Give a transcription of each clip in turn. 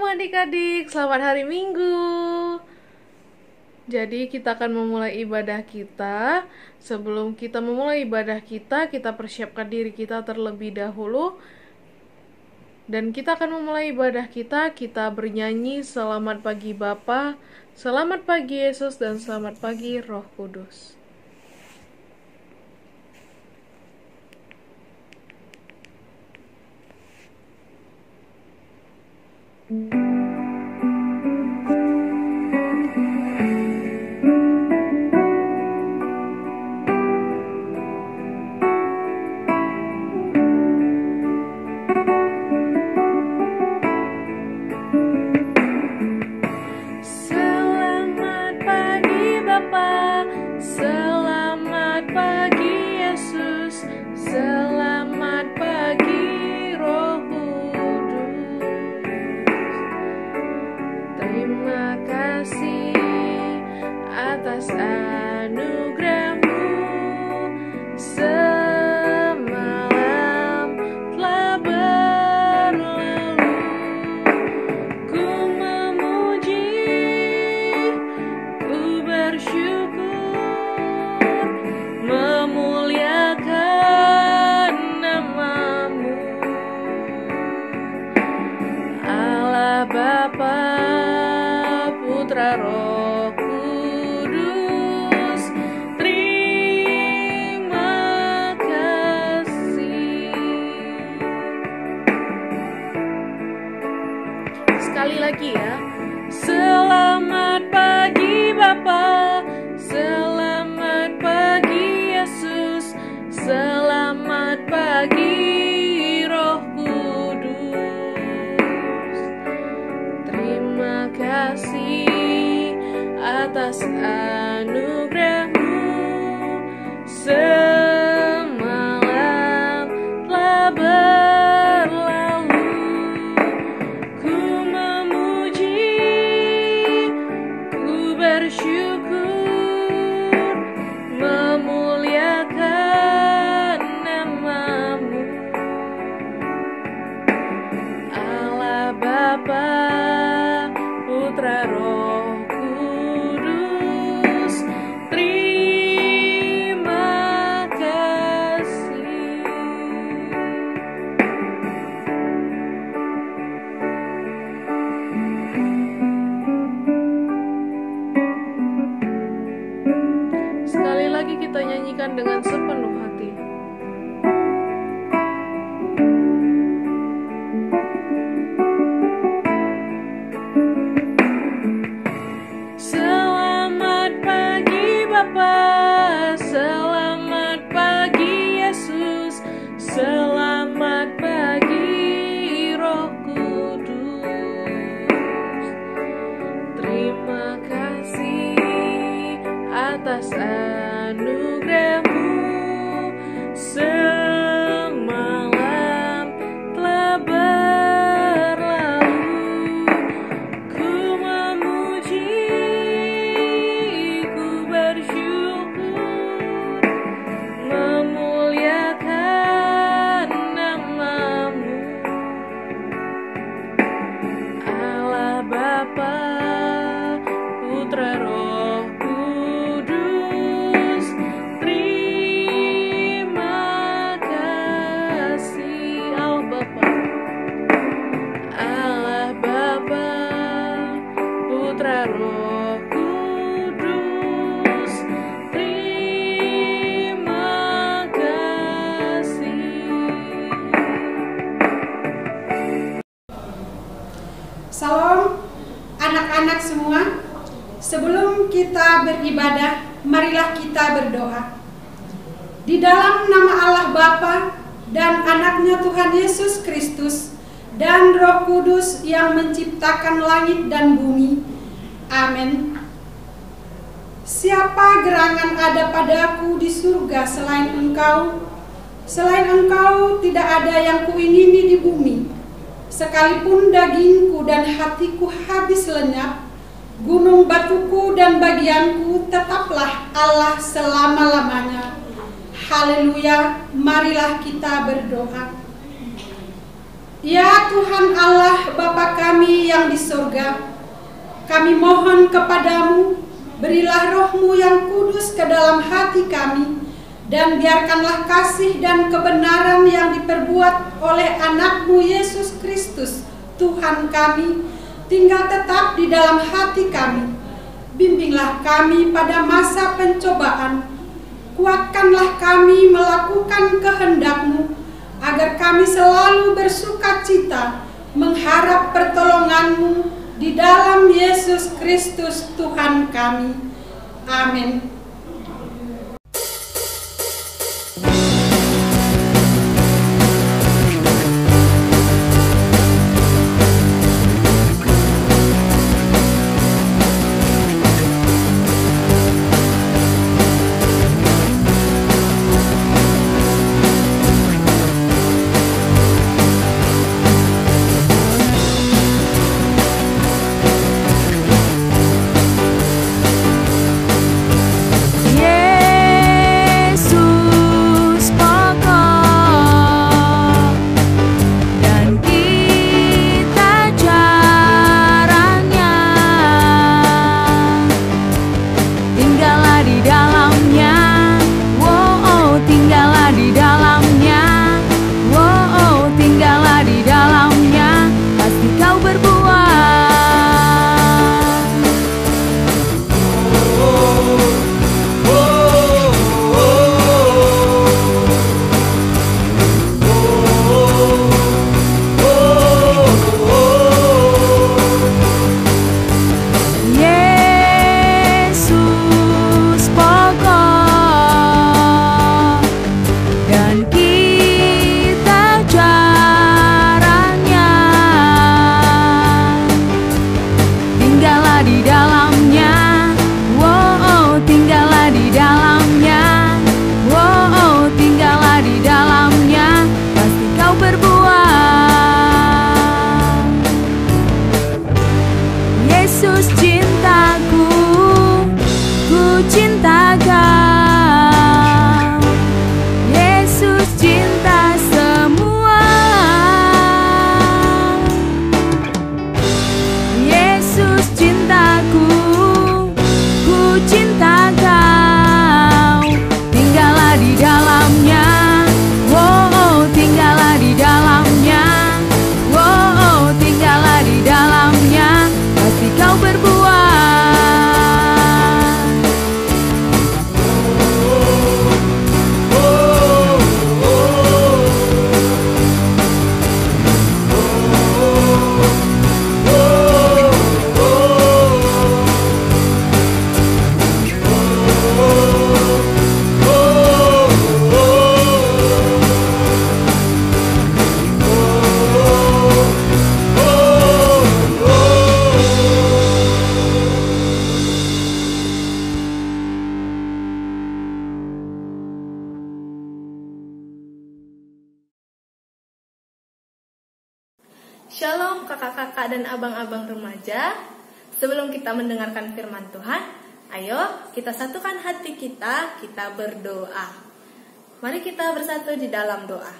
adik-adik, selamat hari Minggu. Jadi kita akan memulai ibadah kita. Sebelum kita memulai ibadah kita persiapkan diri kita terlebih dahulu. Dan kita akan memulai ibadah kita bernyanyi selamat pagi Bapa, selamat pagi Yesus, dan selamat pagi Roh Kudus. Sekali lagi ya. Selamat pagi Bapa, selamat pagi Yesus, selamat pagi Roh Kudus. Terima kasih atas anugerah-Mu. Semalam telah berlalu, ku memuji, ku bersyukur, memuliakan nama-Mu. Allah Bapa, Putra, Roh Kudus, terima kasih. Sekali lagi kita nyanyikan dengan sepenuh hati. Selamat pagi Bapa, selamat pagi Yesus, selamat pagi Roh Kudus. Terima kasih atas anugerah-Mu. Semalam telah berlalu, ku memuji, ku bersyukur, memuliakan nama-Mu. Allah Bapa, Putra, Roh Kudus, terima kasih. Allah Bapa, Putra, Roh Kudus, terima kasih. Salam anak-anak semua. Sebelum kita beribadah, marilah kita berdoa. Di dalam nama Allah Bapa dan anaknya Tuhan Yesus Kristus dan Roh Kudus yang menciptakan langit dan bumi. Amin. Siapa gerangan ada padaku di surga selain Engkau? Selain Engkau tidak ada yang kuingini di bumi. Sekalipun dagingku dan hatiku habis lenyap, gunung batuku dan bagianku tetaplah Allah selama-lamanya. Haleluya, marilah kita berdoa. Ya Tuhan Allah Bapa kami yang di surga, kami mohon kepadamu, berilah roh-Mu yang kudus ke dalam hati kami, dan biarkanlah kasih dan kebenaran yang diperbuat oleh anak-Mu Yesus Kristus, Tuhan kami, tinggal tetap di dalam hati kami. Bimbinglah kami pada masa pencobaan, kuatkanlah kami melakukan kehendak-Mu, agar kami selalu bersuka cita mengharap pertolongan-Mu di dalam Yesus Kristus Tuhan kami. Amin. Shalom kakak-kakak dan abang-abang remaja. Sebelum kita mendengarkan firman Tuhan, ayo kita satukan hati kita berdoa. Mari kita bersatu di dalam doa.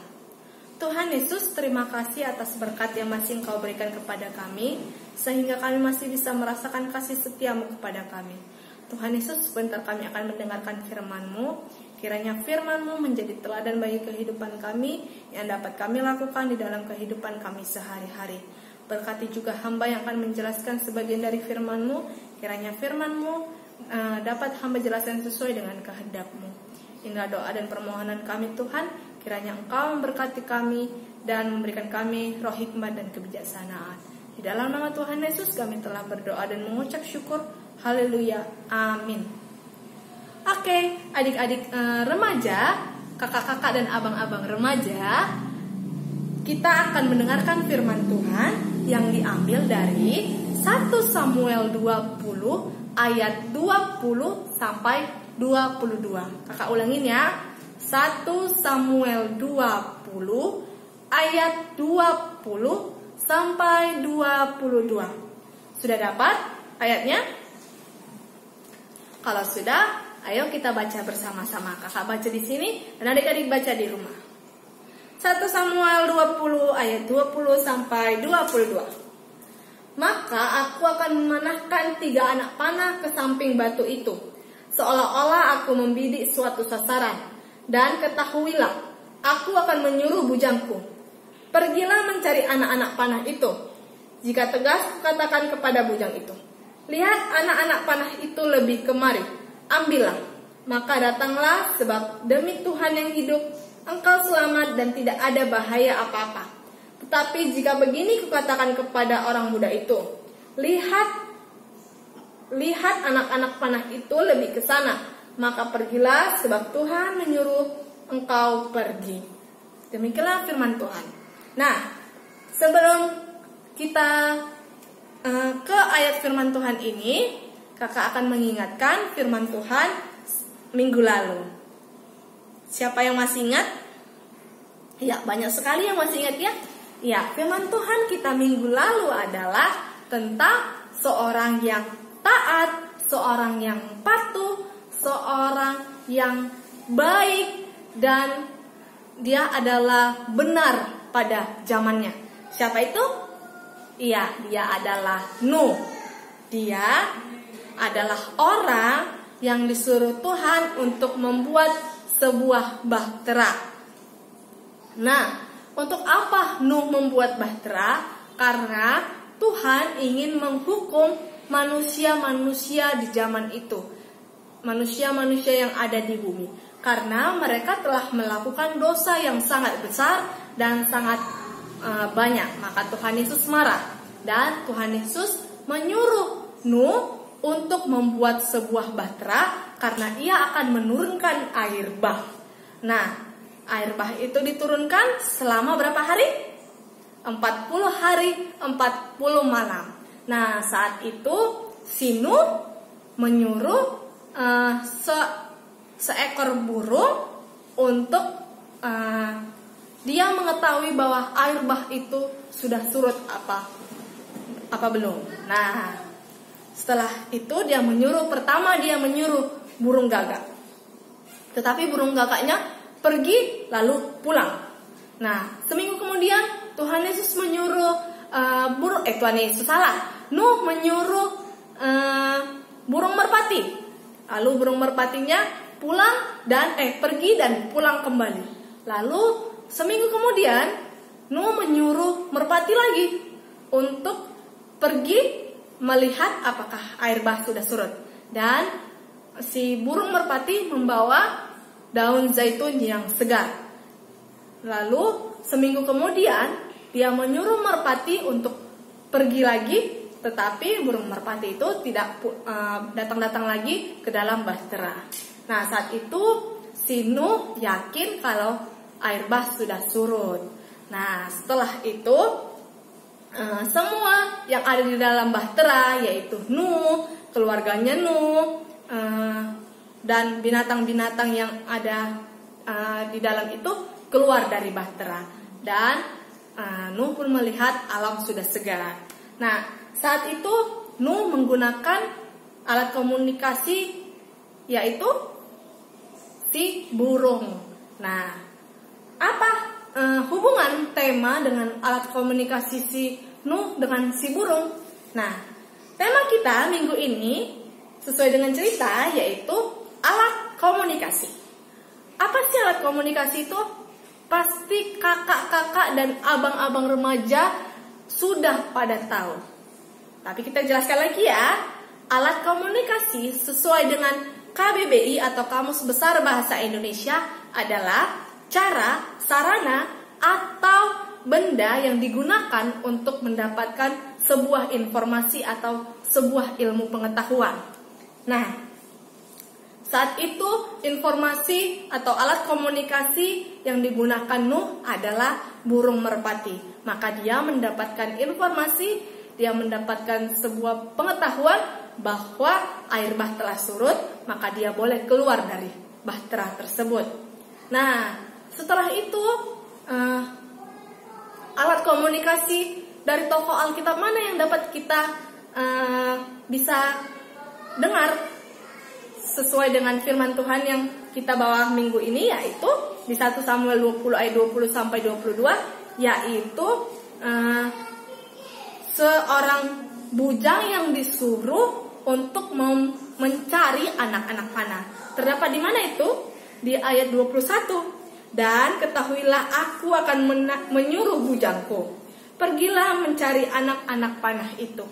Tuhan Yesus, terima kasih atas berkat yang masih Engkau berikan kepada kami, sehingga kami masih bisa merasakan kasih setia-Mu kepada kami. Tuhan Yesus, sebentar kami akan mendengarkan firman-Mu. Kiranya firman-Mu menjadi teladan bagi kehidupan kami yang dapat kami lakukan di dalam kehidupan kami sehari-hari. Berkati juga hamba yang akan menjelaskan sebagian dari firman-Mu. Kiranya firman-Mu dapat hamba jelaskan sesuai dengan kehendak-Mu. Inilah doa dan permohonan kami Tuhan. Kiranya Engkau memberkati kami dan memberikan kami roh hikmat dan kebijaksanaan. Di dalam nama Tuhan Yesus kami telah berdoa dan mengucap syukur. Haleluya. Amin. Oke, adik-adik remaja, kakak-kakak dan abang-abang remaja, kita akan mendengarkan firman Tuhan yang diambil dari 1 Samuel 20 ayat 20 sampai 22. Kakak ulangin ya. 1 Samuel 20 ayat 20 sampai 22. Sudah dapat ayatnya? Kalau sudah, ayo kita baca bersama-sama. Kakak baca di sini dan adik-adik baca di rumah. 1 Samuel 20 ayat 20 sampai 22. Maka aku akan memanahkan 3 anak panah ke samping batu itu, seolah-olah aku membidik suatu sasaran. Dan ketahuilah, aku akan menyuruh bujangku, pergilah mencari anak-anak panah itu. Jika tegas kukatakan kepada bujang itu, lihat anak-anak panah itu lebih kemari, ambillah. Maka datanglah, sebab demi Tuhan yang hidup, engkau selamat dan tidak ada bahaya apa-apa. Tetapi jika begini kukatakan kepada orang muda itu, lihat anak-anak panah itu lebih ke sana, maka pergilah, sebab Tuhan menyuruh engkau pergi. Demikianlah firman Tuhan. Nah, sebelum kita ke ayat firman Tuhan ini, kakak akan mengingatkan firman Tuhan minggu lalu. Siapa yang masih ingat? Ya, banyak sekali yang masih ingat ya. Ya, firman Tuhan kita minggu lalu adalah tentang seorang yang taat, seorang yang patuh, seorang yang baik, dan dia adalah benar pada zamannya. Siapa itu? Iya, dia adalah Nuh. Dia adalah orang yang disuruh Tuhan untuk membuat sebuah bahtera. Nah, untuk apa Nuh membuat bahtera? Karena Tuhan ingin menghukum manusia-manusia di zaman itu, manusia-manusia yang ada di bumi, karena mereka telah melakukan dosa yang sangat besar dan sangat banyak. Maka Tuhan Yesus marah, dan Tuhan Yesus menyuruh Nuh untuk membuat sebuah bahtera, karena ia akan menurunkan air bah. Nah, air bah itu diturunkan selama berapa hari? 40 hari, 40 malam. Nah, saat itu si Nuh menyuruh seekor burung untuk dia mengetahui bahwa air bah itu sudah surut apa belum. Nah, setelah itu dia menyuruh burung gagak. Tetapi burung gagaknya pergi lalu pulang. Nah, seminggu kemudian Tuhan Yesus menyuruh Nuh menyuruh burung merpati. Lalu burung merpatinya pergi dan pulang kembali. Lalu seminggu kemudian Nuh menyuruh merpati lagi untuk pergi melihat apakah air bah sudah surut. Dan si burung merpati membawa daun zaitun yang segar. Lalu seminggu kemudian dia menyuruh merpati untuk pergi lagi, tetapi burung merpati itu tidak datang-datang lagi ke dalam bahtera. Nah, saat itu si Nuh yakin kalau air bah sudah surut. Nah, setelah itu semua yang ada di dalam bahtera, yaitu Nuh, keluarganya Nuh, dan binatang-binatang yang ada di dalam itu keluar dari bahtera. Dan Nuh pun melihat alam sudah segar. Nah, saat itu Nuh menggunakan alat komunikasi, yaitu si burung. Nah, apa hubungan tema dengan alat komunikasi si Nuh dengan si burung? Nah, tema kita minggu ini sesuai dengan cerita, yaitu alat komunikasi. Apa sih alat komunikasi itu? Pasti kakak-kakak dan abang-abang remaja sudah pada tahu. Tapi kita jelaskan lagi ya. Alat komunikasi sesuai dengan KBBI atau Kamus Besar Bahasa Indonesia adalah cara, sarana, atau benda yang digunakan untuk mendapatkan sebuah informasi atau sebuah ilmu pengetahuan. Nah, saat itu informasi atau alat komunikasi yang digunakan Nuh adalah burung merpati. Maka dia mendapatkan informasi, dia mendapatkan sebuah pengetahuan bahwa air bah telah surut, maka dia boleh keluar dari bahtera tersebut. Nah, setelah itu alat komunikasi dari tokoh Alkitab mana yang dapat kita bisa dengar sesuai dengan firman Tuhan yang kita bawa minggu ini, yaitu di 1 Samuel 20 ayat 20 sampai 22, yaitu seorang bujang yang disuruh untuk mencari anak-anak panah. Terdapat di mana itu? Di ayat 21. Dan ketahuilah aku akan menyuruh bujangku, pergilah mencari anak-anak panah itu.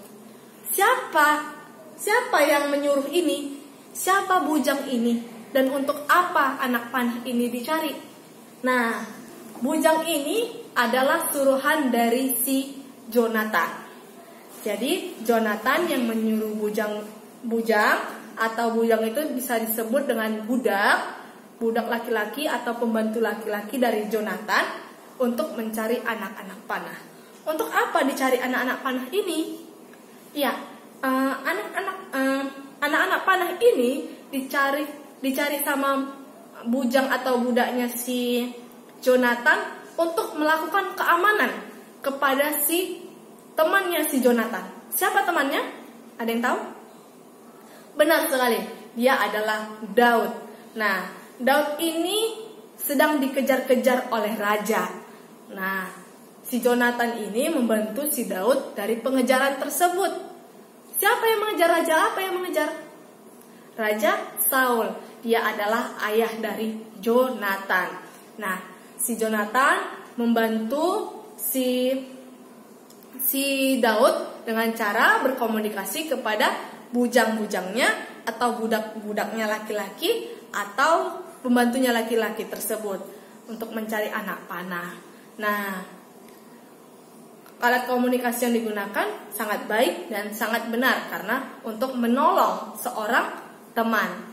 Siapa yang menyuruh ini? Siapa bujang ini? Dan untuk apa anak panah ini dicari? Nah, bujang ini adalah suruhan dari si Jonatan. Jadi Jonatan yang menyuruh bujang atau bujang itu bisa disebut dengan budak laki-laki atau pembantu laki-laki dari Jonatan untuk mencari anak-anak panah. Untuk apa dicari anak-anak panah ini? Ya, anak-anak panah ini dicari sama bujang atau budaknya si Jonatan untuk melakukan keamanan kepada si temannya si Jonatan. Siapa temannya? Ada yang tahu? Benar sekali, dia adalah Daud. Nah, Daud ini sedang dikejar-kejar oleh raja. Nah, si Jonatan ini membantu si Daud dari pengejaran tersebut. Siapa yang mengejar raja? Apa yang mengejar? Raja Saul. Dia adalah ayah dari Jonatan. Nah, si Jonatan membantu si Daud dengan cara berkomunikasi kepada bujang-bujangnya atau budak-budaknya laki-laki atau pembantunya laki-laki tersebut untuk mencari anak panah. Nah, alat komunikasi yang digunakan sangat baik dan sangat benar karena untuk menolong seorang teman.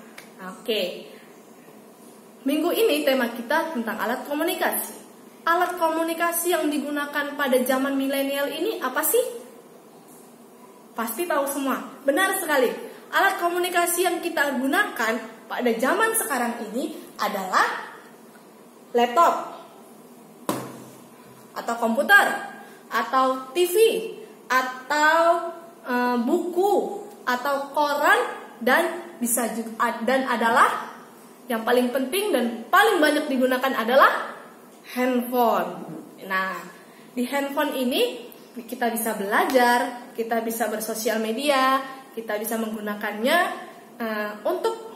Oke. Minggu ini tema kita tentang alat komunikasi. Alat komunikasi yang digunakan pada zaman milenial ini apa sih? Pasti tahu semua. Benar sekali. Alat komunikasi yang kita gunakan pada zaman sekarang ini adalah laptop atau komputer atau TV atau buku atau koran dan bisa juga dan adalah yang paling penting dan paling banyak digunakan adalah handphone. Nah, di handphone ini kita bisa belajar, kita bisa bersosial media, kita bisa menggunakannya untuk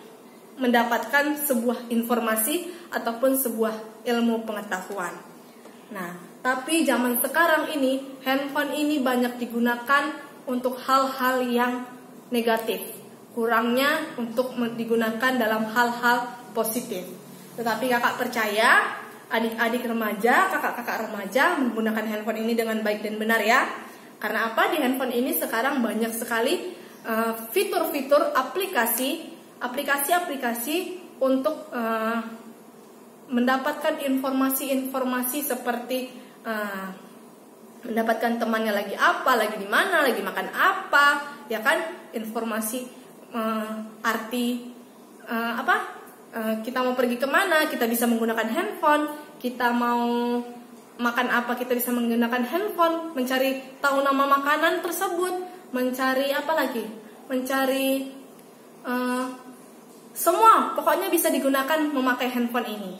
mendapatkan sebuah informasi ataupun sebuah ilmu pengetahuan. Nah, tapi zaman sekarang ini handphone ini banyak digunakan untuk hal-hal yang negatif. Kurangnya untuk digunakan dalam hal-hal positif. Tetapi kakak percaya adik-adik remaja, kakak-kakak remaja menggunakan handphone ini dengan baik dan benar ya. Karena apa? Di handphone ini sekarang banyak sekali fitur-fitur aplikasi untuk mendapatkan informasi-informasi seperti mendapatkan temannya lagi apa, lagi di mana, lagi makan apa, ya kan? Informasi kita mau pergi kemana, kita bisa menggunakan handphone. Kita mau makan apa, kita bisa menggunakan handphone. Mencari tahu nama makanan tersebut, mencari apa lagi, mencari semua, pokoknya bisa digunakan memakai handphone ini.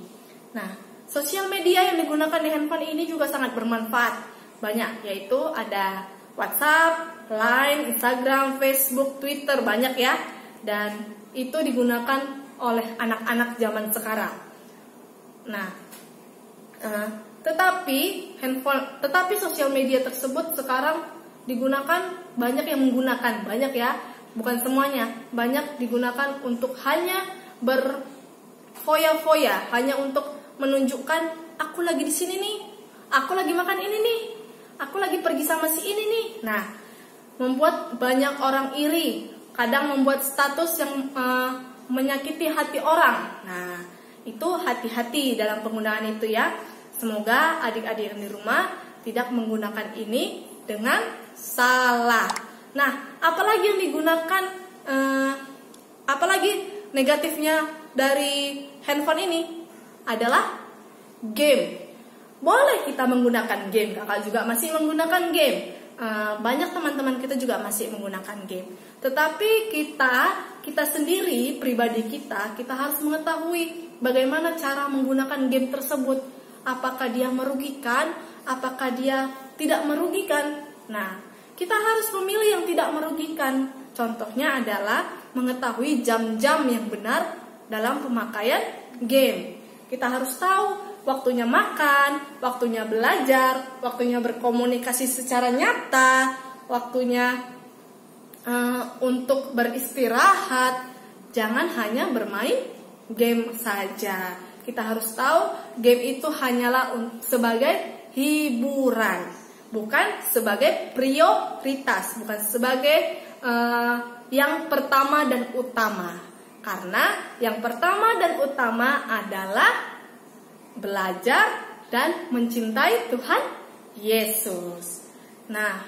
Nah, sosial media yang digunakan di handphone ini juga sangat bermanfaat. Banyak, yaitu ada WhatsApp, Line, Instagram, Facebook, Twitter, banyak ya. Dan itu digunakan oleh anak-anak zaman sekarang. Nah, tetapi sosial media tersebut sekarang digunakan, banyak yang menggunakan, banyak ya. Bukan semuanya, banyak digunakan untuk hanya berfoya-foya, hanya untuk menunjukkan aku lagi di sini nih, aku lagi makan ini nih, aku lagi pergi sama si ini nih. Nah, membuat banyak orang iri, kadang membuat status yang menyakiti hati orang. Nah, itu hati-hati dalam penggunaan itu ya. Semoga adik-adik yang di rumah tidak menggunakan ini dengan salah. Nah, apalagi yang digunakan, apalagi negatifnya dari handphone ini adalah game. Boleh kita menggunakan game, kakak juga masih menggunakan game. Banyak teman-teman kita juga masih menggunakan game. Tetapi kita sendiri, pribadi kita harus mengetahui bagaimana cara menggunakan game tersebut. Apakah dia merugikan? Apakah dia tidak merugikan? Nah, kita harus memilih yang tidak merugikan. Contohnya adalah mengetahui jam-jam yang benar dalam pemakaian game. Kita harus tahu waktunya makan, waktunya belajar, waktunya berkomunikasi secara nyata, waktunya untuk beristirahat. Jangan hanya bermain game saja. Kita harus tahu game itu hanyalah sebagai hiburan, bukan sebagai prioritas, bukan sebagai yang pertama dan utama. Karena yang pertama dan utama adalah belajar dan mencintai Tuhan Yesus. Nah,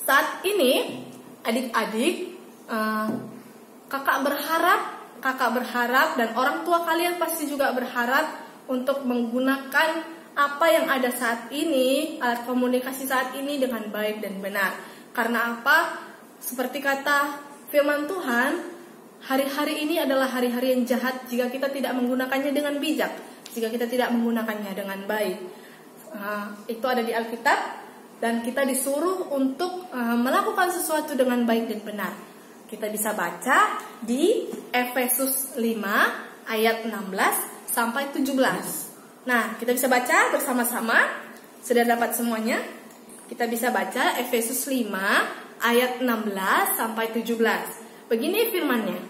saat ini adik-adik, kakak berharap dan orang tua kalian pasti juga berharap untuk menggunakan apa yang ada saat ini, alat komunikasi saat ini dengan baik dan benar. Karena apa? Seperti kata firman Tuhan, hari-hari ini adalah hari-hari yang jahat jika kita tidak menggunakannya dengan bijak, jika kita tidak menggunakannya dengan baik. Itu ada di Alkitab, dan kita disuruh untuk melakukan sesuatu dengan baik dan benar. Kita bisa baca di Efesus 5 ayat 16 sampai 17. Nah, kita bisa baca bersama-sama. Sudah dapat semuanya? Kita bisa baca Efesus 5 ayat 16 sampai 17. Begini firman-Nya.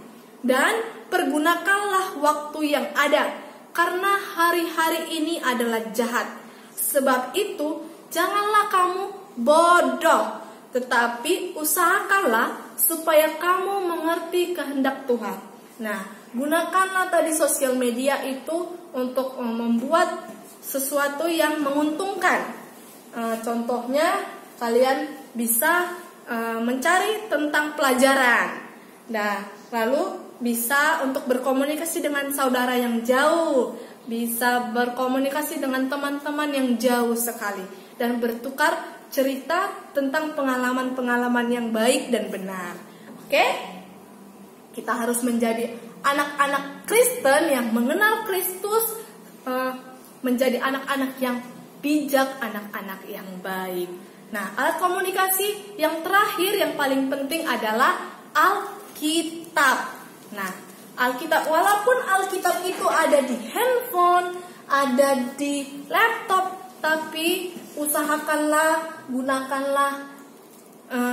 Dan pergunakanlah waktu yang ada, karena hari-hari ini adalah jahat. Sebab itu, janganlah kamu bodoh, tetapi usahakanlah supaya kamu mengerti kehendak Tuhan. Nah, gunakanlah tadi sosial media itu untuk membuat sesuatu yang menguntungkan. Contohnya, kalian bisa mencari tentang pelajaran. Nah, lalu bisa untuk berkomunikasi dengan saudara yang jauh, bisa berkomunikasi dengan teman-teman yang jauh sekali, dan bertukar cerita tentang pengalaman-pengalaman yang baik dan benar. Oke? Kita harus menjadi anak-anak Kristen yang mengenal Kristus, menjadi anak-anak yang bijak, anak-anak yang baik. Nah, alat komunikasi yang terakhir yang paling penting adalah Alkitab. Nah, Alkitab, walaupun Alkitab itu ada di handphone, ada di laptop, tapi usahakanlah, gunakanlah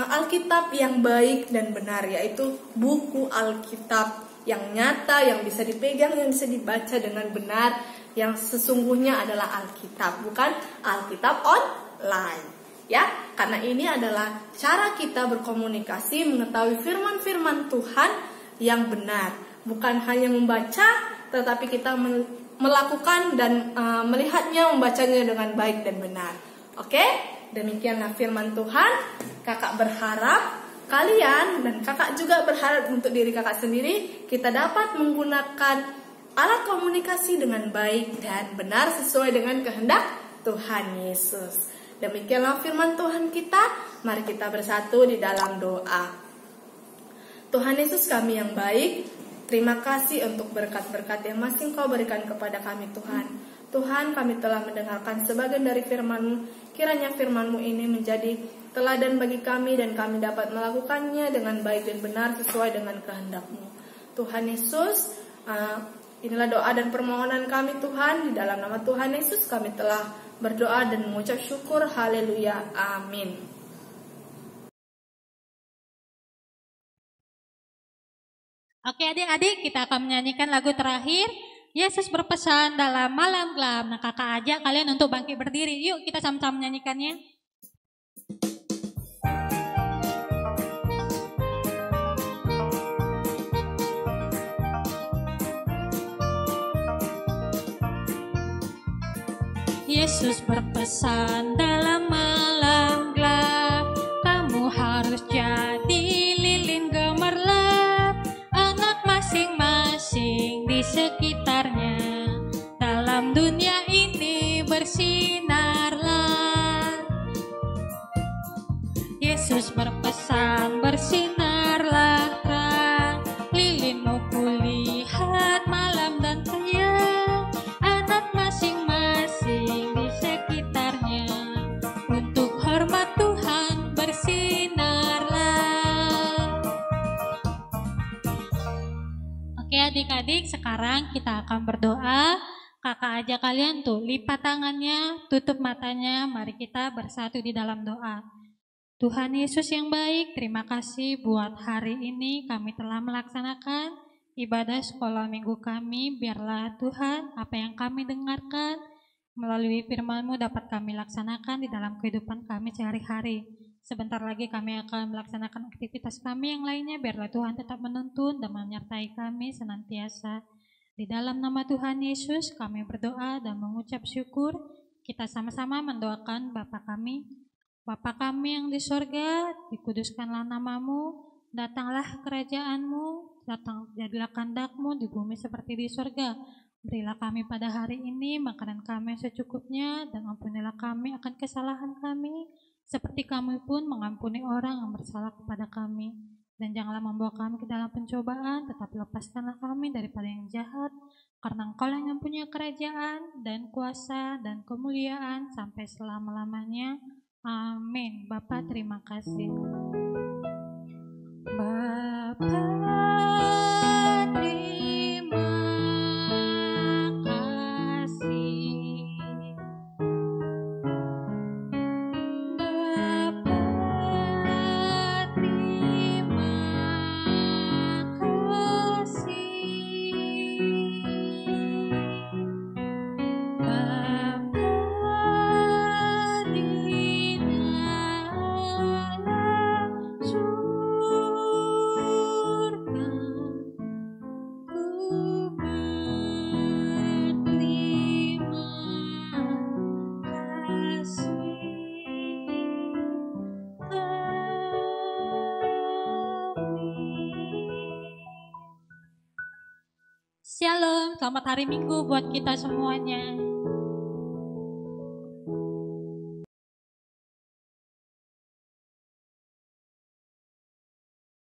Alkitab yang baik dan benar, yaitu buku Alkitab yang nyata, yang bisa dipegang, yang bisa dibaca dengan benar, yang sesungguhnya adalah Alkitab, bukan Alkitab online. Ya, karena ini adalah cara kita berkomunikasi, mengetahui firman-firman Tuhan yang benar, bukan hanya membaca, tetapi kita melakukan dan melihatnya, membacanya dengan baik dan benar. Oke, demikianlah firman Tuhan. Kakak berharap kalian dan kakak juga berharap untuk diri kakak sendiri, kita dapat menggunakan alat komunikasi dengan baik dan benar sesuai dengan kehendak Tuhan Yesus. Demikianlah firman Tuhan kita. Mari kita bersatu di dalam doa. Tuhan Yesus kami yang baik, terima kasih untuk berkat-berkat yang masih Engkau berikan kepada kami Tuhan. Tuhan, kami telah mendengarkan sebagian dari firman-Mu. Kiranya firman-Mu ini menjadi teladan bagi kami dan kami dapat melakukannya dengan baik dan benar sesuai dengan kehendak-Mu. Tuhan Yesus, inilah doa dan permohonan kami Tuhan. Di dalam nama Tuhan Yesus kami telah berdoa dan mengucap syukur. Haleluya. Amin. Oke adik-adik, kita akan menyanyikan lagu terakhir, Yesus berpesan dalam malam gelap. Nah, kakak ajak kalian untuk bangkit berdiri. Yuk kita sama-sama menyanyikannya. Yesus berpesan dalam malam gelap, kamu harus jadi lilin gemerlap, anak masing-masing di sekitarnya, dalam dunia ini bersinarlah. Yesus berpesan bersinarlah terang, lilinmu kulihat malam dan adik-adik, sekarang kita akan berdoa. Kakak ajak kalian tuh lipat tangannya, tutup matanya, mari kita bersatu di dalam doa. Tuhan Yesus yang baik, terima kasih buat hari ini kami telah melaksanakan ibadah sekolah minggu kami. Biarlah Tuhan apa yang kami dengarkan melalui firman-Mu dapat kami laksanakan di dalam kehidupan kami sehari-hari. Sebentar lagi kami akan melaksanakan aktivitas kami yang lainnya. Biarlah Tuhan tetap menuntun dan menyertai kami senantiasa. Di dalam nama Tuhan Yesus kami berdoa dan mengucap syukur. Kita sama-sama mendoakan Bapa kami yang di sorga, dikuduskanlah namamu, datanglah kerajaan-Mu, jadilah kehendak-Mu di bumi seperti di sorga. Berilah kami pada hari ini makanan kami secukupnya, dan ampunilah kami akan kesalahan kami, seperti kami pun mengampuni orang yang bersalah kepada kami. Dan janganlah membawa kami ke dalam pencobaan, tetapi lepaskanlah kami daripada yang jahat, karena Engkau yang mempunyai kerajaan dan kuasa dan kemuliaan sampai selama-lamanya. Amin. Bapa, terima kasih. Bapa, terima kasih. Bapa, terima kasih. Bapa di dalam surga, ku berterima kasih. Shalom, selamat hari Minggu buat kita semuanya.